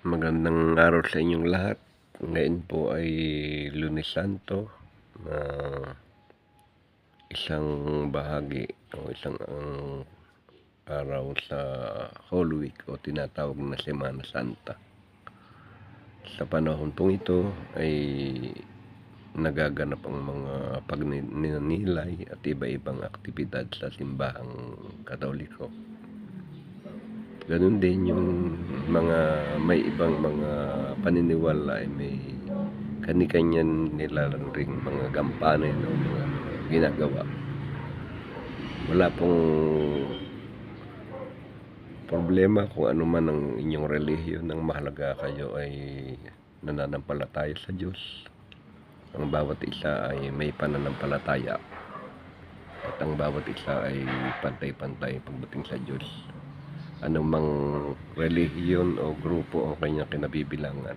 Magandang araw sa inyong lahat. Ngayon po ay Lunes Santo na isang bahagi o isang araw sa Holy Week o tinatawag na Semana Santa. Sa panahon pong ito ay nagaganap ang mga pagninilay at iba-ibang aktibidad sa simbahang Katoliko. Ganun din yung mga may ibang mga paniniwala ay may kani-kanyan nila ring mga gampanin o mga ginagawa. Wala pong problema kung ano man ang inyong relihiyon. Ang mahalaga kayo ay nananampalataya sa Diyos. Ang bawat isa ay may pananampalataya at ang bawat isa ay pantay-pantay pagdating sa Diyos. Anumang relihiyon o grupo o kanyang kinabibilangan.